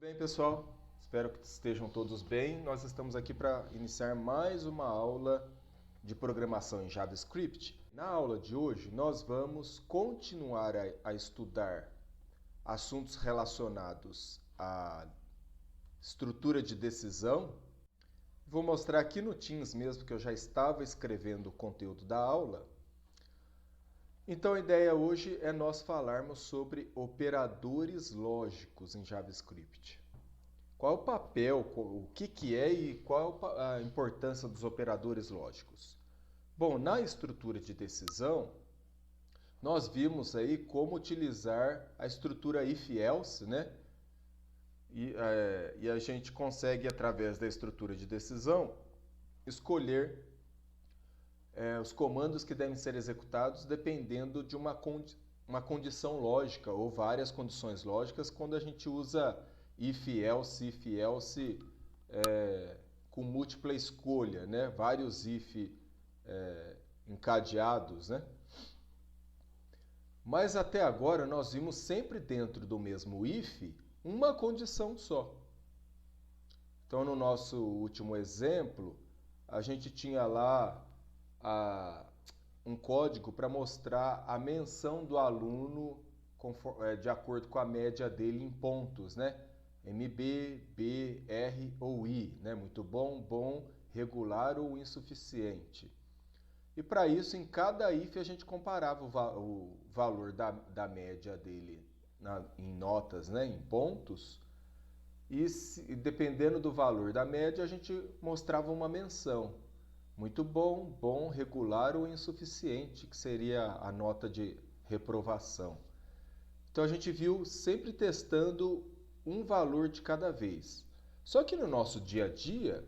Bem, pessoal, espero que estejam todos bem. Nós estamos aqui para iniciar mais uma aula de programação em JavaScript. Na aula de hoje, nós vamos continuar a estudar assuntos relacionados à estrutura de decisão. Vou mostrar aqui no Teams mesmo que eu já estava escrevendo o conteúdo da aula. Então a ideia hoje é nós falarmos sobre operadores lógicos em JavaScript. Qual é o papel, o que é e qual a importância dos operadores lógicos? Bom, na estrutura de decisão, nós vimos aí como utilizar a estrutura if-else, né? E a gente consegue, através da estrutura de decisão, escolher os comandos que devem ser executados dependendo de uma condição lógica ou várias condições lógicas quando a gente usa if-else com múltipla escolha, né? Vários if encadeados, né? Mas até agora nós vimos sempre dentro do mesmo if uma condição só. Então no nosso último exemplo, a gente tinha lá um código para mostrar a menção do aluno de acordo com a média dele em pontos, né? MB, B, R ou I, né? Muito bom, bom, regular ou insuficiente. E para isso, em cada if, a gente comparava o valor da média dele em notas, né? Em pontos. E dependendo do valor da média, a gente mostrava uma menção. Muito bom, bom, regular ou insuficiente, que seria a nota de reprovação. Então a gente viu sempre testando um valor de cada vez. Só que no nosso dia a dia,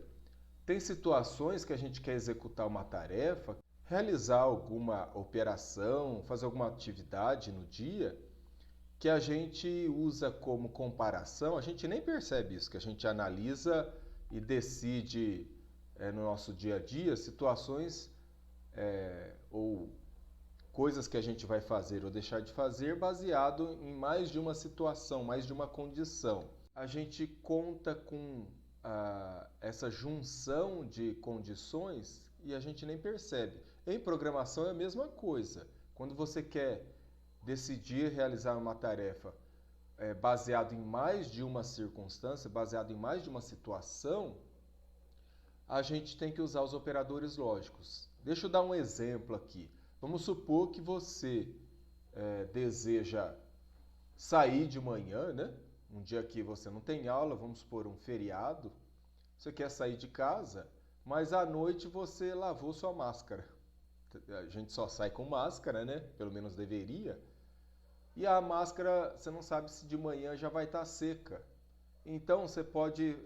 tem situações que a gente quer executar uma tarefa, realizar alguma operação, fazer alguma atividade no dia, que a gente usa como comparação, a gente nem percebe isso, que a gente analisa e decide no nosso dia a dia situações ou coisas que a gente vai fazer ou deixar de fazer baseado em mais de uma situação, mais de uma condição. A gente conta com essa junção de condições e a gente nem percebe. Em programação é a mesma coisa. Quando você quer decidir realizar uma tarefa baseado em mais de uma circunstância, baseado em mais de uma situação, a gente tem que usar os operadores lógicos. Deixa eu dar um exemplo aqui. Vamos supor que você deseja sair de manhã, né? Um dia que você não tem aula, vamos supor um feriado. Você quer sair de casa, mas à noite você lavou sua máscara. A gente só sai com máscara, né? Pelo menos deveria. E a máscara, você não sabe se de manhã já vai estar seca. Então você pode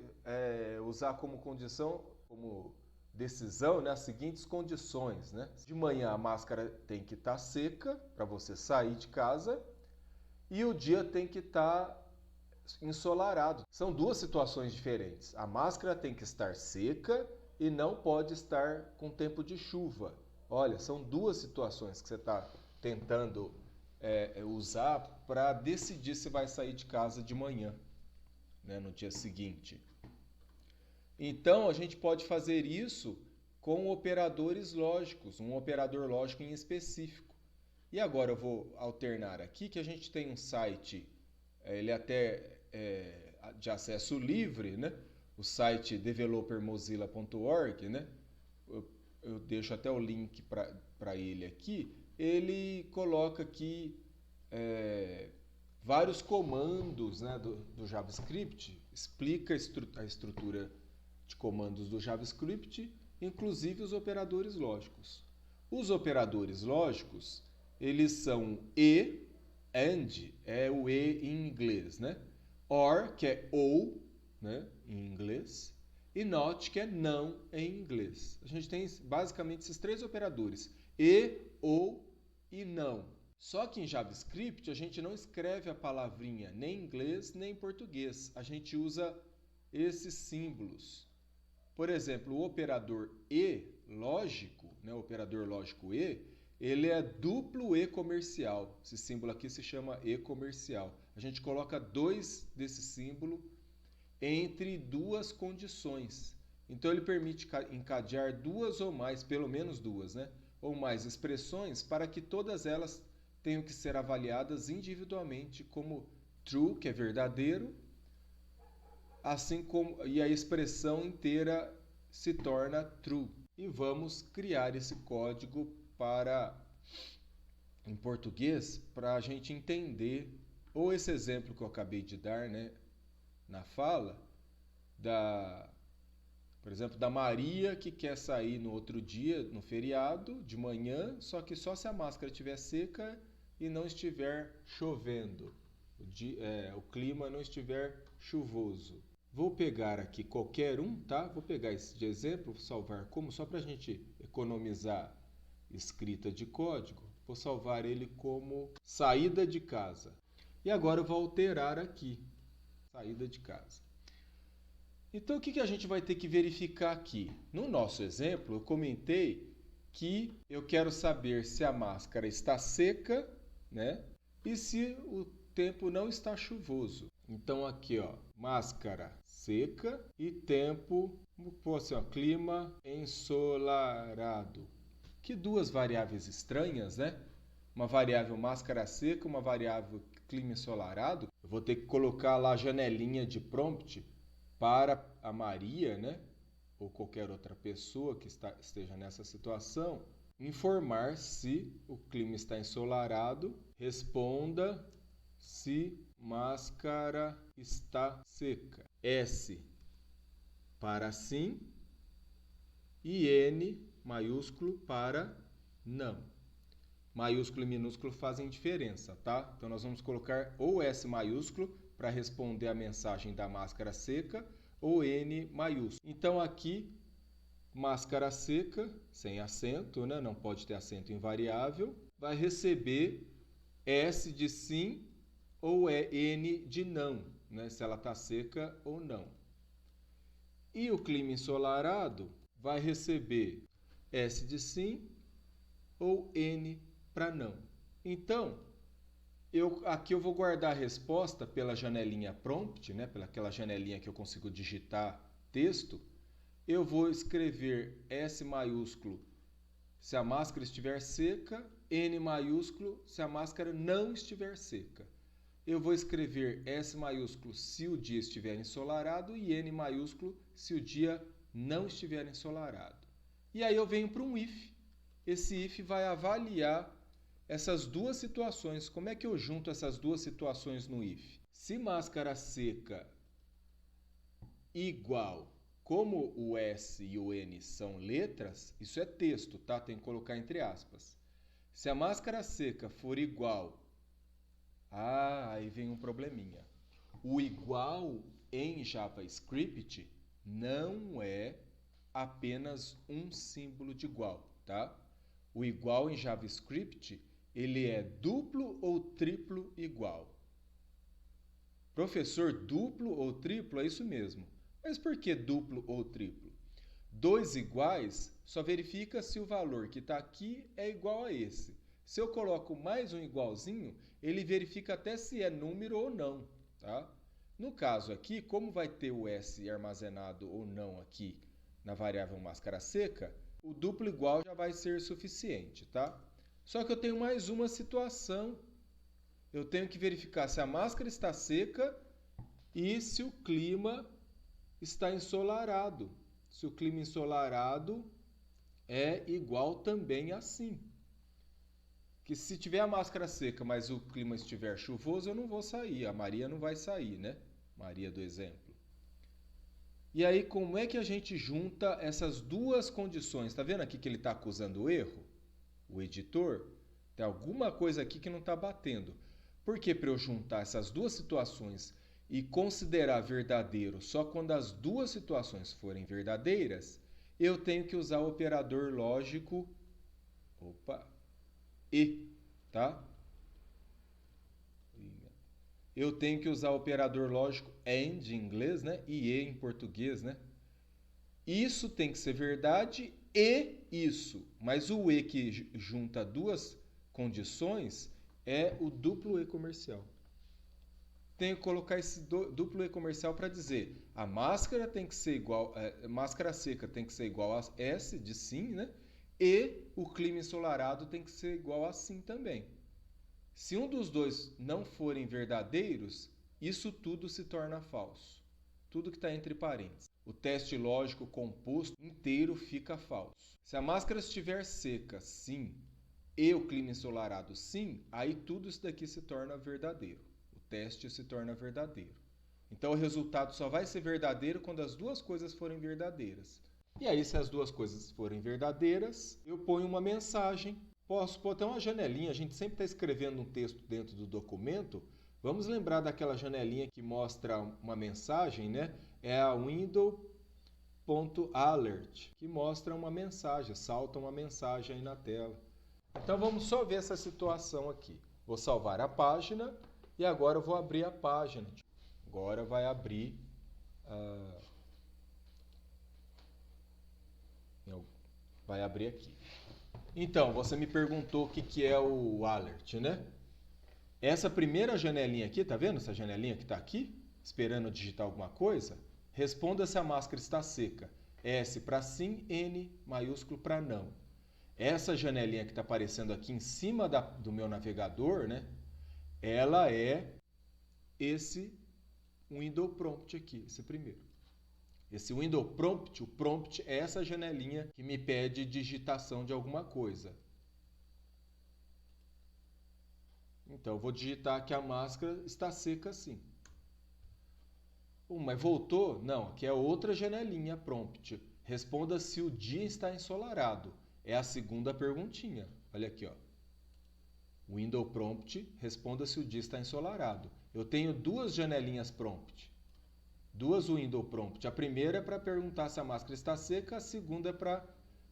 usar como condição, como decisão, né, as seguintes condições, né? De manhã a máscara tem que estar seca para você sair de casa e o dia tem que estar ensolarado. São duas situações diferentes. A máscara tem que estar seca e não pode estar com tempo de chuva. Olha, são duas situações que você está tentando usar para decidir se vai sair de casa de manhã, né, no dia seguinte. Então, a gente pode fazer isso com operadores lógicos, um operador lógico em específico. E agora eu vou alternar aqui que a gente tem um site, ele até de acesso livre, né? O site developermozilla.org, né? Eu deixo até o link para ele aqui. Ele coloca aqui vários comandos, né, do JavaScript, explica a estrutura de comandos do JavaScript, inclusive os operadores lógicos. Os operadores lógicos, eles são and, é o e em inglês, né? Or, que é ou, né, em inglês, e not, que é não em inglês. A gente tem basicamente esses três operadores, e, ou e não. Só que em JavaScript a gente não escreve a palavrinha nem em inglês nem em português. A gente usa esses símbolos. Por exemplo, o operador e lógico, né, o operador lógico e, ele é duplo e comercial. Esse símbolo aqui se chama e comercial. A gente coloca dois desse símbolo entre duas condições. Então, ele permite encadear duas ou mais, pelo menos duas, né? Ou mais expressões para que todas elas tenham que ser avaliadas individualmente como true, que é verdadeiro, assim como e a expressão inteira se torna true. E vamos criar esse código em português para a gente entender, ou esse exemplo que eu acabei de dar, né, na fala, por exemplo, da Maria que quer sair no outro dia, no feriado, de manhã, só que só se a máscara estiver seca e não estiver chovendo, o clima não estiver chuvoso. Vou pegar aqui qualquer um, tá? Vou pegar esse de exemplo, vou salvar como, só para a gente economizar escrita de código. Vou salvar ele como saída de casa. E agora eu vou alterar aqui, saída de casa. Então, o que a gente vai ter que verificar aqui? No nosso exemplo, eu comentei que eu quero saber se a máscara está seca, né? E se o tempo não está chuvoso. Então, aqui, ó, máscara seca e tempo, assim, ó, clima ensolarado. Que duas variáveis estranhas, né? Uma variável máscara seca, uma variável clima ensolarado. Eu vou ter que colocar lá a janelinha de prompt para a Maria, né? Ou qualquer outra pessoa que esteja nessa situação, informar se o clima está ensolarado, responda se máscara está seca. S para sim e N maiúsculo para não. Maiúsculo e minúsculo fazem diferença, tá? Então nós vamos colocar ou S maiúsculo para responder a mensagem da máscara seca ou N maiúsculo. Então aqui, máscara seca, sem acento, né? Não pode ter acento em variável, vai receber S de sim ou N de não, né? Se ela está seca ou não. E o clima ensolarado vai receber S de sim ou N para não. Então, aqui eu vou guardar a resposta pela janelinha prompt, né? Pelaquela janelinha que eu consigo digitar texto. Eu vou escrever S maiúsculo se a máscara estiver seca, N maiúsculo se a máscara não estiver seca. Eu vou escrever S maiúsculo se o dia estiver ensolarado e N maiúsculo se o dia não estiver ensolarado. E aí eu venho para um if. Esse if vai avaliar essas duas situações. Como é que eu junto essas duas situações no if? Se máscara seca igual, como o S e o N são letras, isso é texto, tá? Tem que colocar entre aspas. Se a máscara seca for igual, aí vem um probleminha. O igual em JavaScript não é apenas um símbolo de igual, tá? O igual em JavaScript, ele é duplo ou triplo igual. Professor, duplo ou triplo? É isso mesmo. Mas por que duplo ou triplo? Dois iguais só verifica se o valor que está aqui é igual a esse. Se eu coloco mais um igualzinho, ele verifica até se é número ou não, tá? No caso aqui, como vai ter o S armazenado ou não aqui na variável máscara seca, o duplo igual já vai ser suficiente, tá? Só que eu tenho mais uma situação. Eu tenho que verificar se a máscara está seca e se o clima está ensolarado. Se o clima ensolarado é igual também a sim. Que se tiver a máscara seca, mas o clima estiver chuvoso, eu não vou sair. A Maria não vai sair, né? Maria do exemplo. E aí, como é que a gente junta essas duas condições? Está vendo aqui que ele está acusando o erro? O editor? Tem alguma coisa aqui que não está batendo. Porque para eu juntar essas duas situações e considerar verdadeiro só quando as duas situações forem verdadeiras, eu tenho que usar o operador lógico e, tá? Eu tenho que usar o operador lógico AND em inglês, né? E em português, né? Isso tem que ser verdade e isso. Mas o e que junta duas condições é o duplo e comercial. tenho que colocar esse duplo E comercial para dizer a máscara tem que ser igual, máscara seca tem que ser igual a S de sim, né? E o clima ensolarado tem que ser igual a sim também. Se um dos dois não forem verdadeiros, isso tudo se torna falso. Tudo que está entre parênteses. O teste lógico composto inteiro fica falso. Se a máscara estiver seca, sim, e o clima ensolarado, sim, aí tudo isso daqui se torna verdadeiro. O teste se torna verdadeiro. Então o resultado só vai ser verdadeiro quando as duas coisas forem verdadeiras. E aí, se as duas coisas forem verdadeiras, eu ponho uma mensagem. Posso pôr até uma janelinha, a gente sempre está escrevendo um texto dentro do documento. Vamos lembrar daquela janelinha que mostra uma mensagem, né? É a window.alert, que mostra uma mensagem, salta uma mensagem aí na tela. Então vamos só ver essa situação aqui. Vou salvar a página e agora eu vou abrir a página. Agora vai abrir aqui. Então, você me perguntou o que é o alert, né? Essa primeira janelinha aqui, tá vendo essa janelinha que está aqui? Esperando digitar alguma coisa? Responda se a máscara está seca. S para sim, N maiúsculo para não. Essa janelinha que está aparecendo aqui em cima do meu navegador, né? Ela é esse window prompt aqui, esse primeiro. Esse window prompt, o prompt é essa janelinha que me pede digitação de alguma coisa. Então, eu vou digitar que a máscara está seca sim. Mas voltou? Não, aqui é outra janelinha prompt. Responda se o dia está ensolarado. É a segunda perguntinha. Olha aqui, ó. Window prompt, responda se o dia está ensolarado. Eu tenho duas janelinhas prompt. Duas window prompt. A primeira é para perguntar se a máscara está seca, a segunda é para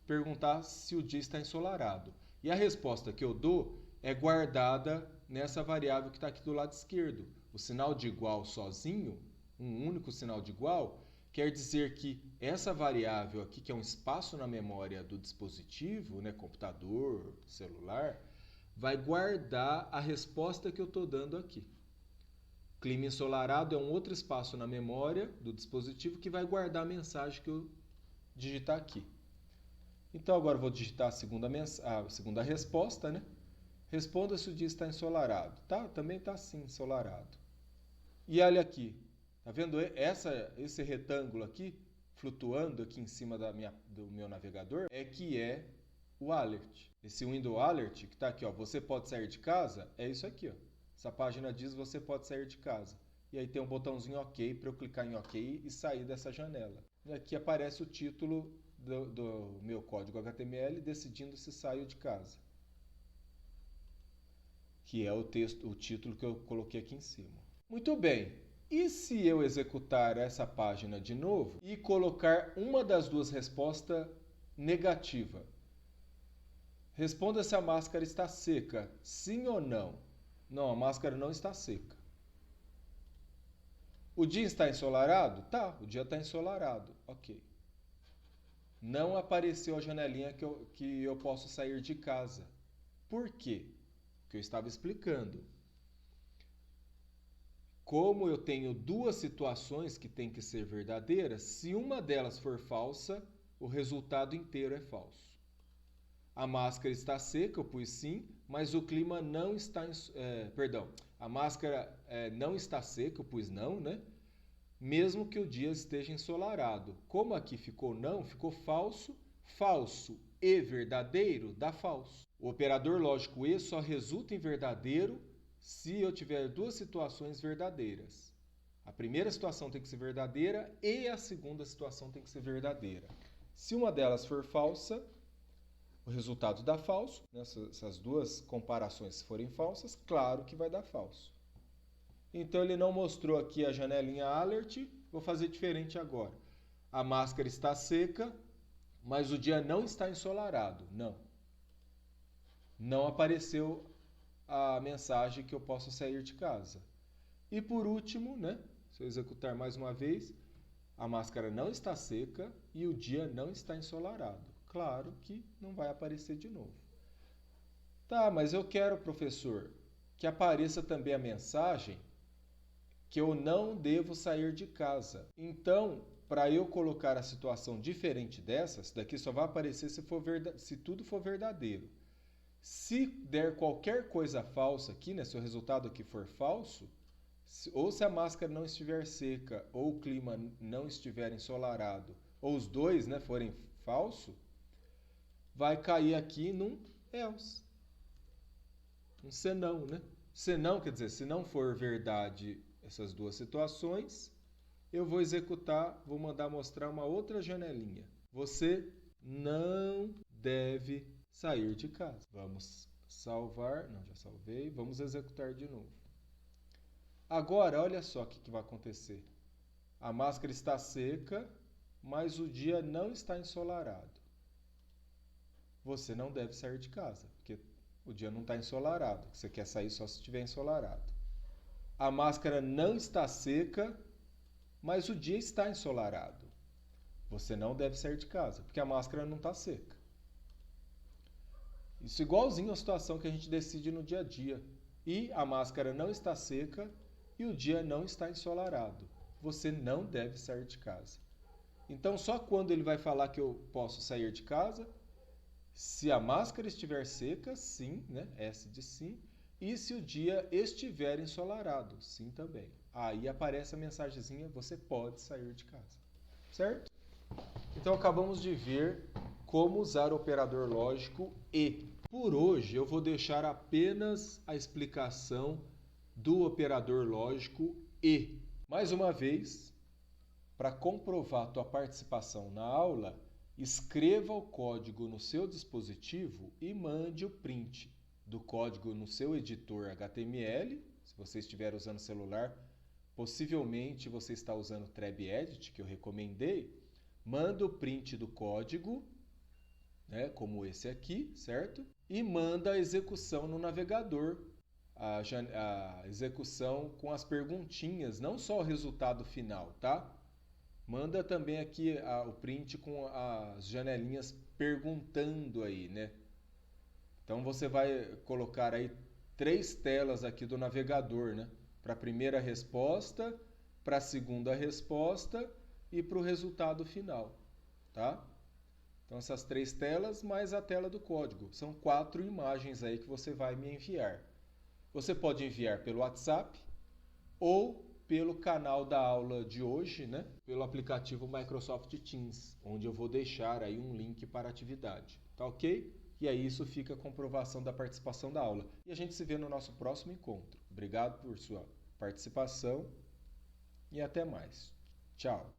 perguntar se o dia está ensolarado. E a resposta que eu dou é guardada nessa variável que está aqui do lado esquerdo. O sinal de igual sozinho, um único sinal de igual, quer dizer que essa variável aqui, que é um espaço na memória do dispositivo, né, computador, celular, vai guardar a resposta que eu estou dando aqui. Clima ensolarado é um outro espaço na memória do dispositivo que vai guardar a mensagem que eu digitar aqui. Então agora eu vou digitar a segunda resposta, né? Responda se o dia está ensolarado. Tá? Também está sim, ensolarado. E olha aqui, tá vendo esse retângulo aqui, flutuando aqui em cima do meu navegador, que é o alert. Esse window alert que está aqui, ó, você pode sair de casa, é isso aqui, ó. Essa página diz você pode sair de casa. E aí tem um botãozinho OK para eu clicar em OK e sair dessa janela. E aqui aparece o título do meu código HTML decidindo se saio de casa. Que é o título que eu coloquei aqui em cima. Muito bem. E se eu executar essa página de novo e colocar uma das duas respostas negativa? Responda se a máscara está seca, sim ou não? Não, a máscara não está seca. O dia está ensolarado? Tá, o dia está ensolarado. Ok. Não apareceu a janelinha que eu posso sair de casa. Por quê? Porque eu estava explicando. Como eu tenho duas situações que têm que ser verdadeiras, se uma delas for falsa, o resultado inteiro é falso. A máscara está seca, eu pus sim, mas o clima não está... a máscara não está seca, eu pus não, né? Mesmo que o dia esteja ensolarado. Como aqui ficou não, ficou falso. Falso e verdadeiro dá falso. O operador lógico e só resulta em verdadeiro se eu tiver duas situações verdadeiras. A primeira situação tem que ser verdadeira e a segunda situação tem que ser verdadeira. Se uma delas for falsa, o resultado dá falso. Essas duas comparações forem falsas, claro que vai dar falso. Então ele não mostrou aqui a janelinha alert, vou fazer diferente agora. A máscara está seca, mas o dia não está ensolarado. Não. Não apareceu a mensagem que eu posso sair de casa. E por último, né, se eu executar mais uma vez, a máscara não está seca e o dia não está ensolarado. Claro que não vai aparecer de novo. Tá, mas eu quero, professor, que apareça também a mensagem que eu não devo sair de casa. Então, para eu colocar a situação diferente dessa, isso daqui só vai aparecer se tudo for verdadeiro. Se der qualquer coisa falsa aqui, né, se o resultado aqui for falso, ou se a máscara não estiver seca, ou o clima não estiver ensolarado, ou os dois, né, forem falso, vai cair aqui num else. Um senão, né? Senão, quer dizer, se não for verdade essas duas situações, eu vou executar, vou mandar mostrar uma outra janelinha. Você não deve sair de casa. Vamos salvar, não, já salvei, vamos executar de novo. Agora, olha só o que vai acontecer. A máscara está seca, mas o dia não está ensolarado. Você não deve sair de casa, porque o dia não está ensolarado. Você quer sair só se estiver ensolarado. A máscara não está seca, mas o dia está ensolarado. Você não deve sair de casa, porque a máscara não está seca. Isso igualzinho à situação que a gente decide no dia a dia. E a máscara não está seca e o dia não está ensolarado. Você não deve sair de casa. Então, só quando ele vai falar que eu posso sair de casa, se a máscara estiver seca, sim, né? S de sim. E se o dia estiver ensolarado, sim também. Aí aparece a mensagenzinha, você pode sair de casa. Certo? Então acabamos de ver como usar o operador lógico e. Por hoje eu vou deixar apenas a explicação do operador lógico e. Mais uma vez, para comprovar a tua participação na aula, escreva o código no seu dispositivo e mande o print do código no seu editor HTML. Se você estiver usando celular, possivelmente você está usando o TrabEdit, que eu recomendei. Manda o print do código, né, como esse aqui, certo? E manda a execução no navegador. A execução com as perguntinhas, não só o resultado final, tá? Manda também aqui o print com as janelinhas perguntando aí, né? Então você vai colocar aí 3 telas aqui do navegador, né? Para a primeira resposta, para a segunda resposta e para o resultado final, tá? Então essas 3 telas mais a tela do código. São 4 imagens aí que você vai me enviar. Você pode enviar pelo WhatsApp ou pelo canal da aula de hoje, né? Pelo aplicativo Microsoft Teams, onde eu vou deixar aí um link para a atividade, tá ok? E aí isso fica a comprovação da participação da aula. E a gente se vê no nosso próximo encontro. Obrigado por sua participação e até mais. Tchau!